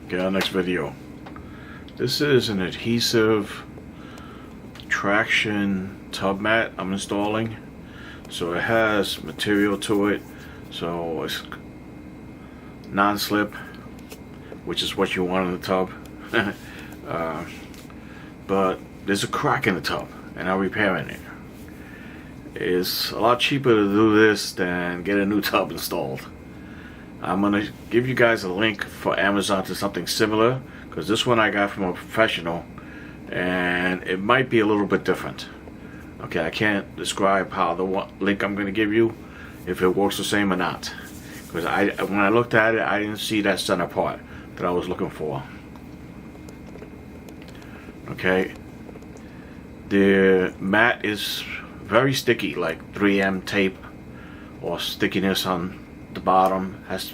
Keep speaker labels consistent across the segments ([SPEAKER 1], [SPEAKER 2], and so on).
[SPEAKER 1] Get our next video. This is an adhesive traction tub mat I'm installing. So it has material to it, so it's non-slip, which is what you want in the tub. But there's a crack in the tub and I'm repairing it. It's a lot cheaper to do this than get a new tub installed. I'm gonna give you guys a link for Amazon to something similar, because this one I got from a professional and it might be a little bit different. Okay, I can't describe how the link I'm gonna give you, if it works the same or not, because when I looked at it, I didn't see that center part that I was looking for. Okay, the mat is very sticky, like 3M tape or stickiness on the bottom. Has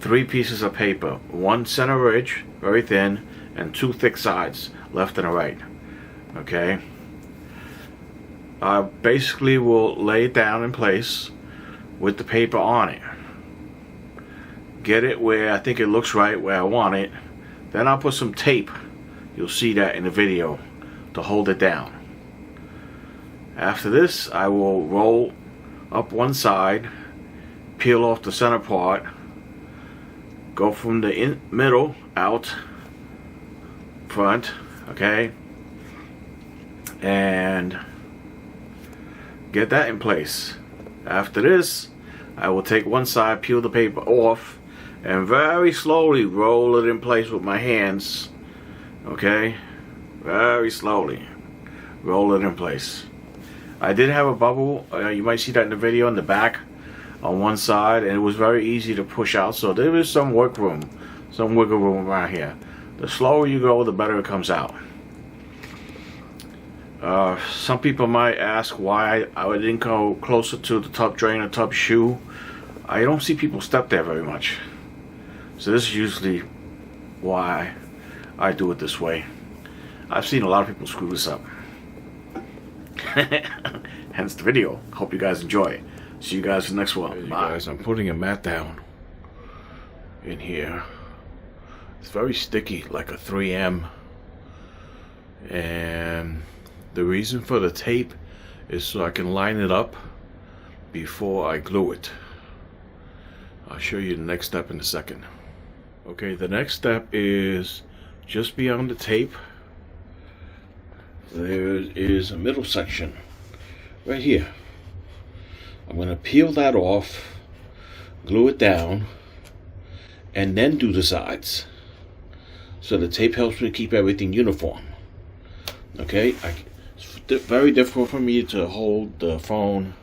[SPEAKER 1] 3 pieces of paper, one center ridge, very thin, and 2 thick sides, left and right. Okay, I basically will lay it down in place with the paper on it, get it where I think it looks right, where I want it. Then I'll put some tape, you'll see that in the video, to hold it down. After this, I will roll up one side, peel off the center part, go from the middle out front, okay, and get that in place. After this, I will take one side, peel the paper off, and very slowly roll it in place with my hands. Okay, very slowly roll it in place. I did have a bubble, you might see that in the video, in the back on one side, and it was very easy to push out, so there is some work room, some wiggle room around here. The slower you go, the better it comes out. Some people might ask why I didn't go closer to the tub drain or tub shoe. I don't see people step there very much, so this is usually why I do it this way. I've seen a lot of people screw this up. Hence the video. Hope you guys enjoy. See you guys in the next one. Hey, bye. Guys, I'm putting a mat down in here. It's very sticky, like a 3M. And the reason for the tape is so I can line it up before I glue it. I'll show you the next step in a second. Okay, the next step is just beyond the tape. There is a middle section right here. I'm going to peel that off, glue it down, and then do the sides. So the tape helps me keep everything uniform. Okay, it's very difficult for me to hold the phone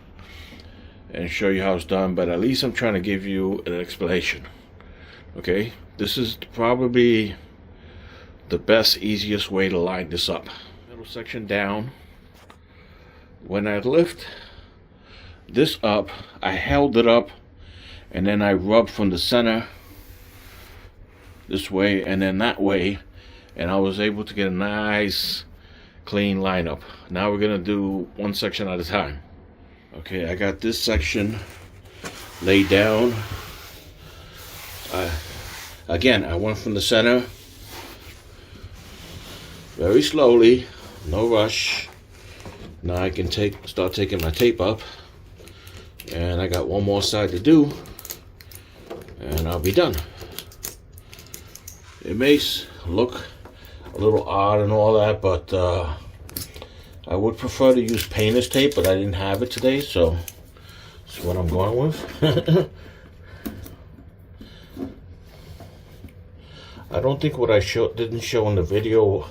[SPEAKER 1] and show you how it's done, but at least I'm trying to give you an explanation. Okay, this is probably the best, easiest way to line this up. Middle section down. When I lift this up, I held it up and then I rubbed from the center this way and then that way, and I was able to get a nice clean lineup. Now we're gonna do one section at a time. Okay, I got this section laid down. Again, I went from the center very slowly, no rush. Now I can start taking my tape up, and I got one more side to do, and I'll be done. It may look a little odd and all that, but I would prefer to use painter's tape, but I didn't have it today, so that's what I'm going with. I don't think what I didn't show in the video,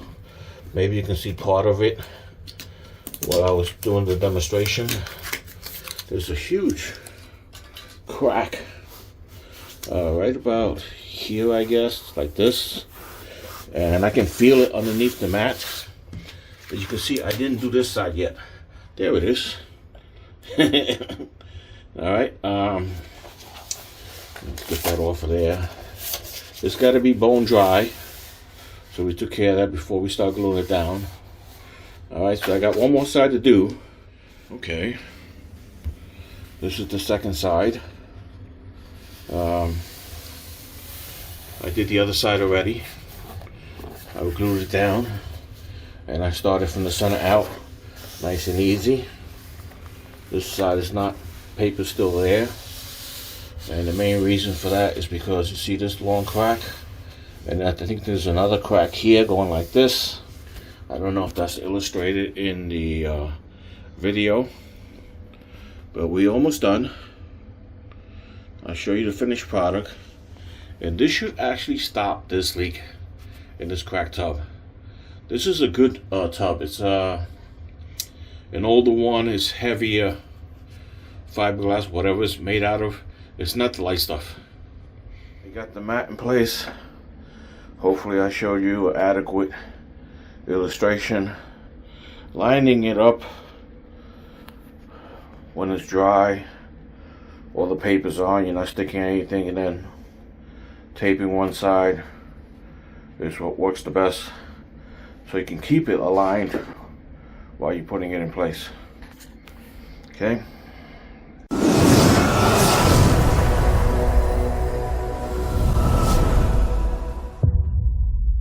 [SPEAKER 1] maybe you can see part of it while I was doing the demonstration. There's a huge crack right about here, I guess, like this, and I can feel it underneath the mat. But you can see I didn't do this side yet. There it is. All right, let's get that off of there. It's got to be bone dry, so we took care of that before we start gluing it down. All right, so I got one more side to do. Okay, this is the second side. I did the other side already. I glued it down, and I started from the center out, nice and easy. This side is not, paper's still there, and the main reason for that is because you see this long crack, and I think there's another crack here going like this. I don't know if that's illustrated in the video, but we're almost done. I'll show you the finished product, and this should actually stop this leak in this cracked tub. This is a good tub. It's an older one. It's heavier fiberglass, whatever it's made out of. It's not the light stuff. We got the mat in place. Hopefully I showed you an adequate illustration. Lining it up when it's dry, all the paper's on, you're not sticking anything, and then taping one side is what works the best, so you can keep it aligned while you're putting it in place. Okay.